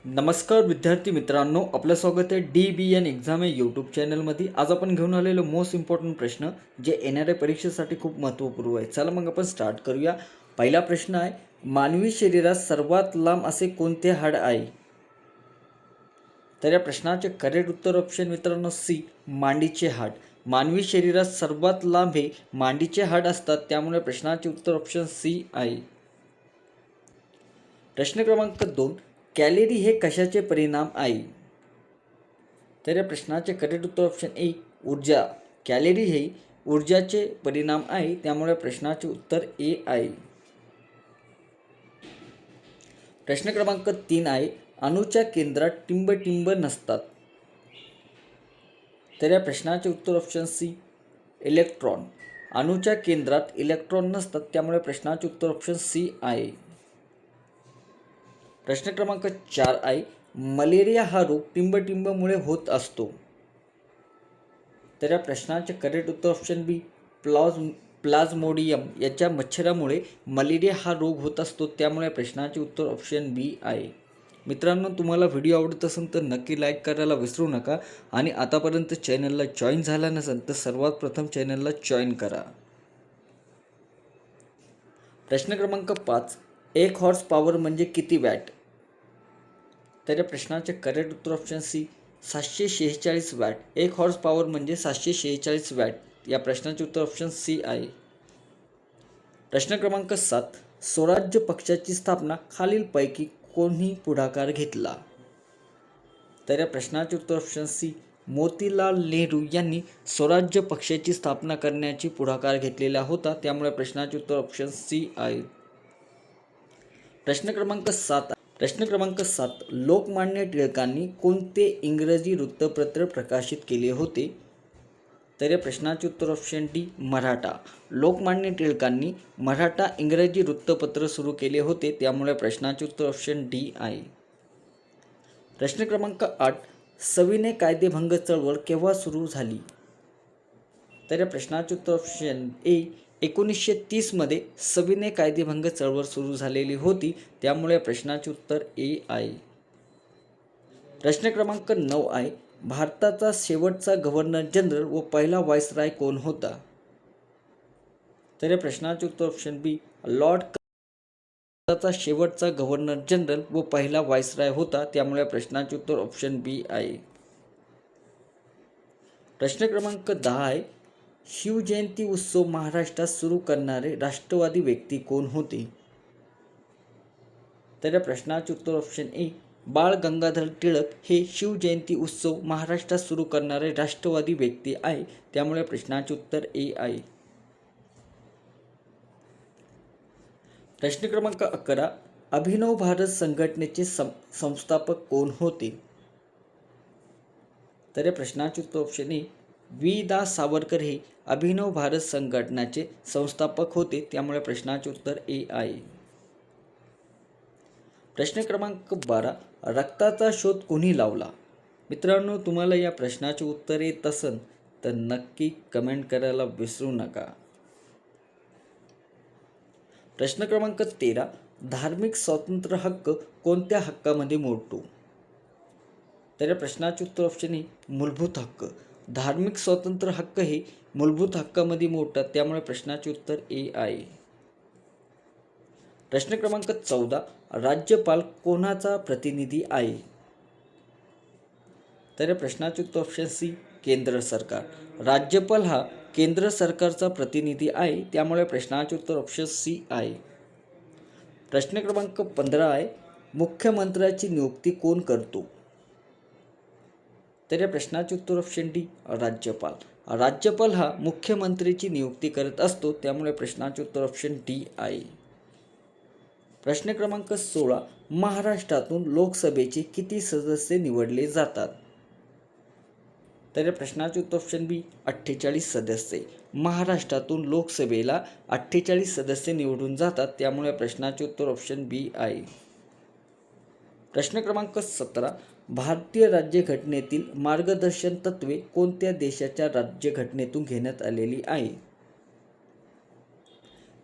नमस्कार विद्यार्थी मित्रांनो, आपलं स्वागत आहे DBN एक्झाम या यूट्यूब चॅनलमध्ये। आज आपण घेऊन आलेलो मोस्ट इम्पॉर्टंट प्रश्न जे येणाऱ्या परीक्षेसाठी खूप महत्त्वपूर्ण आहे। चला मग आपण स्टार्ट करूया। पहिला प्रश्न आहे, मानवी शरीरात सर्वात लांब असे कोणते हाड आहे? तर या प्रश्नाचे करेक्ट उत्तर ऑप्शन मित्रांनो सी, मांडीचे हाड। मानवी शरीरात सर्वात लांब हे मांडीचे हाड असतात, त्यामुळे प्रश्नाचे उत्तर ऑप्शन सी आहे। प्रश्न क्रमांक 2, कॅलरी हे कशाचे परिणाम आहे? तर या प्रश्नाचे करेक्ट उत्तर ऑप्शन ए, ऊर्जा। कॅलरी हे ऊर्जाचे परिणाम आहे, त्यामुळे प्रश्नाचे उत्तर ए आहे। प्रश्न क्रमांक 3 आहे, अणूच्या केंद्रात टिंब नसतात। तर या प्रश्नाचे उत्तर ऑप्शन सी, इलेक्ट्रॉन। अणूच्या केंद्रात इलेक्ट्रॉन नसतात, त्यामुळे प्रश्नाचे उत्तर ऑप्शन सी आहे। प्रश्न क्रमांक 4 आहे, मलेरिया हा रोग टिंबमुळे होत असतो। तर या प्रश्नाचे करेक्ट उत्तर ऑप्शन बी, प्लाझ्मोडियम याच्या मच्छरामुळे मलेरिया हा रोग होत असतो, त्यामुळे प्रश्नाचे उत्तर ऑप्शन बी आहे। मित्रांनो, तुम्हाला व्हिडिओ आवडत असेल तर नक्की लाईक करायला विसरू नका आणि आतापर्यंत चॅनलला जॉईन झाला नसेल तर सर्वात प्रथम चॅनलला जॉईन करा। प्रश्न क्रमांक 5, 1 हॉर्स पॉवर म्हणजे किती वॅट? तर या प्रश्नाचे करेक्ट उत्तर option C, 746 watt. 1 horsepower म्हणजे 746 वॅट। या प्रश्नाचे उत्तर ऑप्शन सी आहे। प्रश्न क्रमांक 7, स्वराज्य पक्षाची स्थापना खालीलपैकी कोणी पुढाकार घेतला? तर या प्रश्नाचे उत्तर ऑप्शन सी, मोतीलाल नेहरू यांनी स्वराज्य पक्षाची स्थापना करण्याची पुढाकार घेतलेला होता, त्यामुळे प्रश्नाचे उत्तर ऑप्शन सी आहे। प्रश्न क्रमांक 7, लोकमान्य टिळकांनी कोणते इंग्रजी वृत्तपत्र प्रकाशित केले होते? तर या प्रश्नाचे उत्तर ऑप्शन डी, मराठा। लोकमान्य टिळकांनी मराठा इंग्रजी वृत्तपत्र सुरू केले होते, त्यामुळे प्रश्नाचे उत्तर ऑप्शन डी आहे। प्रश्न क्रमांक 8, सविनय कायदेभंग चळवळ केव्हा सुरू झाली? तर या प्रश्नाचे उत्तर ऑप्शन ए, 1930 मध्ये सविनय कायदेभंग चळवळ सुरू झालेली होती, त्यामुळे प्रश्नाचे उत्तर ए आहे। प्रश्न क्रमांक 9 आहे, भारताचा शेवटचा गव्हर्नर जनरल व पहिला व्हाईसरॉय कोण होता? तर या प्रश्नाचे उत्तर ऑप्शन बी, लॉर्ड भारताचा शेवटचा गव्हर्नर जनरल व पहिला व्हाईसरॉय होता, त्यामुळे प्रश्नाचे उत्तर ऑप्शन बी आहे। प्रश्न क्रमांक 10 आहे, शिवजयंती उत्सव महाराष्ट्रात सुरू करणारे राष्ट्रवादी व्यक्ती कोण होते? तर या प्रश्नाचे उत्तर ऑप्शन ए, बाळ गंगाधर टिळक हे शिवजयंती उत्सव महाराष्ट्रात सुरू करणारे राष्ट्रवादी व्यक्ती आहे, त्यामुळे प्रश्नाचे उत्तर ए आहे। प्रश्न क्रमांक 11, अभिनव भारत संघटनेचे संस्थापक कोण होते? तर या प्रश्नाचे उत्तर ऑप्शन ए, वी. दा. सावरकर हे अभिनव भारत संघटनेचे संस्थापक होते, त्यामुळे प्रश्नाचे उत्तर ए आहे। प्रश्न क्रमांक 12, रक्ताचा शोध कोणी लावला? मित्रांनो, तुम्हाला या प्रश्नाचे उत्तर येत असेल तर नक्की कमेंट करायला विसरू नका। प्रश्न क्रमांक 13, धार्मिक स्वातंत्र्य हक्क कोणत्या हक्कामध्ये मोडतो? तर या प्रश्नाचे उत्तर ऑप्शन ए, मूलभूत हक्क। धार्मिक स्वातंत्र्य हक्क हे मूलभूत हक्कामध्ये मोडतात, त्यामुळे प्रश्नाचे उत्तर ए आहे। प्रश्न क्रमांक 14, राज्यपाल कोणाचा प्रतिनिधी आहे? तर या प्रश्नाचे उत्तर ऑप्शन सी, केंद्र सरकार। राज्यपाल हा केंद्र सरकारचा प्रतिनिधी आहे, त्यामुळे प्रश्नाचे उत्तर ऑप्शन सी आहे। प्रश्न क्रमांक 15 आहे, मुख्यमंत्र्याची नियुक्ती कोण करतो? तर या प्रश्नाचे उत्तर ऑप्शन डी, राज्यपाल। राज्यपाल हा मुख्यमंत्रीची नियुक्ती करत असतो, त्यामुळे प्रश्नाचे उत्तर ऑप्शन डी आहे। प्रश्न क्रमांक 16, महाराष्ट्रातून लोकसभेचे किती सदस्य निवडले जातात? तर या प्रश्नाचे उत्तर ऑप्शन बी, 48 सदस्य। महाराष्ट्रातून लोकसभेला 48 सदस्य निवडून जातात, त्यामुळे प्रश्नाचे उत्तर ऑप्शन बी आहे। प्रश्न क्रमांक 17, भारतीय राज्यघटनेतील मार्गदर्शक तत्त्वे कोणत्या देशाच्या राज्यघटनेतून घेण्यात आलेली आहे?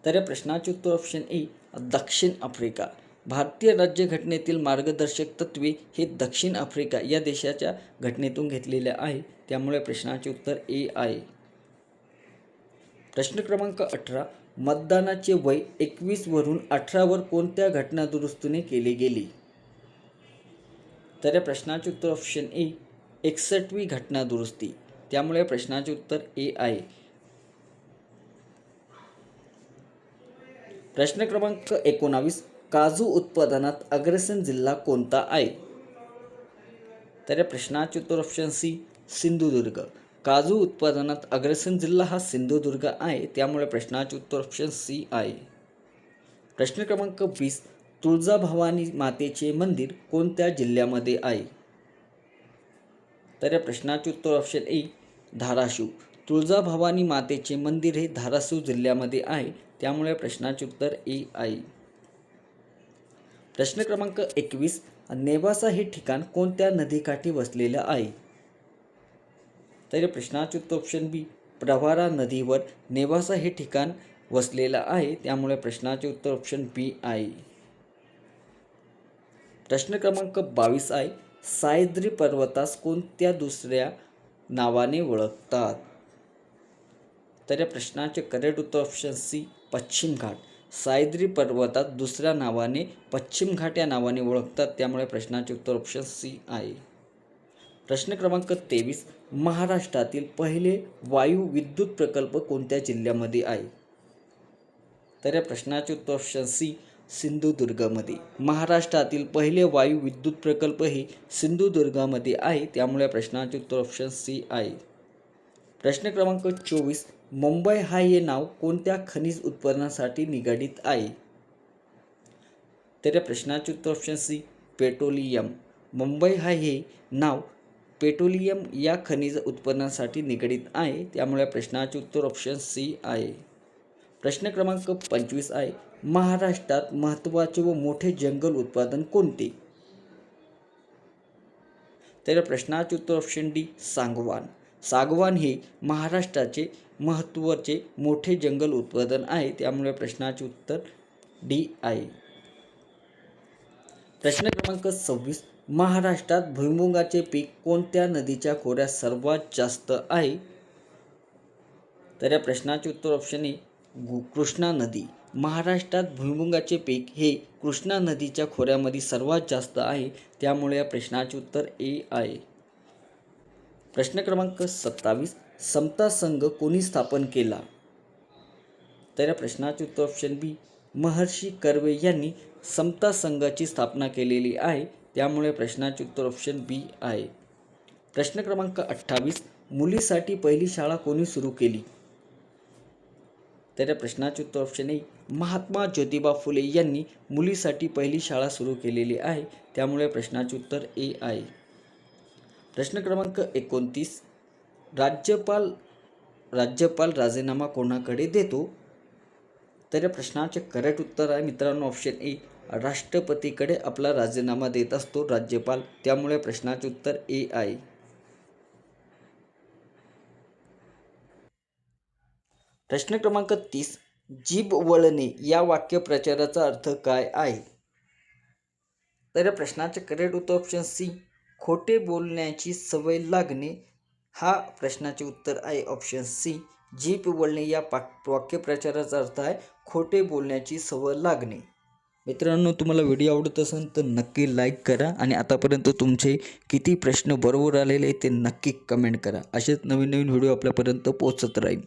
तर या प्रश्नाचे उत्तर ऑप्शन ए, दक्षिण आफ्रिका। भारतीय राज्यघटनेतील मार्गदर्शक तत्त्वे हे दक्षिण आफ्रिका या देशाच्या घटनेतून घेतलेले आहे, त्यामुळे प्रश्नाचे उत्तर ए आहे. प्रश्न क्रमांक 18. मतदानाचे वय 21 वरून 18 वर कोणत्या घटनादुरुस्तीने केले गेले? तर या प्रश्नाचे उत्तर ऑप्शन ए 61वी घटनादुरुस्ती, त्यामुळे प्रश्नाचे उत्तर ए आहे. प्रश्न क्रमांक 19. काजू उत्पादनात अग्रेसर जिल्हा कोणता आहे? तर या प्रश्नाचे उत्तर ऑप्शन सी सिंधुदुर्ग. काजू उत्पादनात अग्रेसर जिल्हा हा सिंधुदुर्ग आहे, त्यामुळे प्रश्नाचे उत्तर ऑप्शन सी आहे. प्रश्न क्रमांक 20. तुळजाभवानी मातेचे मंदिर कोणत्या जिल्ह्यामध्ये आहे? तर या प्रश्नाचे उत्तर ऑप्शन ए धाराशिव. तुळजाभवानी मातेचे मंदिर हे धाराशिव जिल्ह्यामध्ये आहे, त्यामुळे प्रश्नाचे उत्तर ए आहे. प्रश्न क्रमांक 21. नेवासा हे ठिकाण कोणत्या नदीकाठी वसलेले आहे? तर प्रश्नाचे उत्तर ऑप्शन बी प्रवरा नदीवर नेवासा हे ठिकाण वसलेलं आहे, त्यामुळे प्रश्नाचे उत्तर ऑप्शन बी आहे. प्रश्न क्रमांक 22 आहे. सह्याद्री पर्वतास कोणत्या दुसऱ्या नावाने ओळखतात? तर या प्रश्नाचे करेक्ट उत्तर ऑप्शन सी पश्चिम घाट. सह्याद्री पर्वतात दुसऱ्या नावाने पश्चिम घाट या नावाने ओळखतात, त्यामुळे प्रश्नाचे उत्तर ऑप्शन सी आहे. प्रश्न क्रमांक 23. महाराष्ट्रातील पहिले वायू विद्युत प्रकल्प कोणत्या जिल्ह्यामध्ये आहे? तर या प्रश्नाचे उत्तर ऑप्शन सी सिंधुदुर्गमध्ये. महाराष्ट्रातील पहिले वायू विद्युत प्रकल्प हे सिंधुदुर्गामध्ये आहे, त्यामुळे प्रश्नाचे उत्तर ऑप्शन सी आहे. प्रश्न क्रमांक 24. मुंबई हे नाव कोणत्या खनिज उत्पादनासाठी निगडीत आहे? तर या प्रश्नाचे उत्तर ऑप्शन सी पेट्रोलियम. मुंबई हे नाव पेट्रोलियम या खनिज उत्पादनासाठी निगडीत आहे, त्यामुळे प्रश्नाचे उत्तर ऑप्शन सी आहे. प्रश्न क्रमांक 25 आहे. महाराष्ट्रात महत्त्वाचे व मोठे जंगल उत्पादन कोणते? तर प्रश्नाचे उत्तर ऑप्शन डी सागवान. सागवान हे महाराष्ट्राचे महत्त्वाचे मोठे जंगल उत्पादन आहे, त्यामुळे प्रश्नाचे उत्तर डी आहे. प्रश्न क्रमांक 26. महाराष्ट्रात भुईमुगाचे पीक कोणत्या नदीच्या खोऱ्यात सर्वात जास्त आहे? तर या प्रश्नाचे उत्तर ऑप्शन ए कृष्णा नदी. महाराष्ट्रात भुईमुगाचे पीक हे कृष्णा नदीच्या खोऱ्यामध्ये सर्वात जास्त आहे, त्यामुळे या प्रश्नाचे उत्तर ए आहे. प्रश्न क्रमांक 27. समता संघ कोणी स्थापन केला? तर या प्रश्नाचे उत्तर ऑप्शन बी महर्षी कर्वे यांनी समता संघाची स्थापना केलेली आहे, त्यामुळे प्रश्नाचे उत्तर ऑप्शन बी आहे. प्रश्न क्रमांक 28. मुलीसाठी पहिली शाळा कोणी सुरू केली? तर या प्रश्नाचे उत्तर ऑप्शन ए महात्मा ज्योतिबा फुले यांनी मुलीसाठी पहिली शाळा सुरू केलेली आहे, त्यामुळे प्रश्नाचे उत्तर ए आहे. प्रश्न क्रमांक 29. राज्यपाल राजीनामा कोणाकडे देतो? तर या प्रश्नाचे करेक्ट उत्तर आहे मित्रांनो ऑप्शन ए राष्ट्रपतीकडे आपला राजीनामा देत असतो राज्यपाल, त्यामुळे प्रश्नाचे उत्तर ए आहे. प्रश्न क्रमांक 30. जीभ वळणे या वाक्यप्रचाराचा अर्थ काय आहे? तर या प्रश्नाचे करेक्ट उत्तर ऑप्शन सी खोटे बोलण्याची सवय लागणे हा प्रश्नाचे उत्तर आहे ऑप्शन सी. जीभ वळणे या वाक्यप्रचाराचा अर्थ आहे खोटे बोलण्याची सवय लागणे. मित्रांनो, तुम्हाला व्हिडिओ आवडत असेल तर नक्की लाईक करा आणि आतापर्यंत तुमचे किती प्रश्न बरोबर आलेले ते नक्की कमेंट करा. असेच नवीन नवीन व्हिडिओ आपल्यापर्यंत पोहोचत राहील.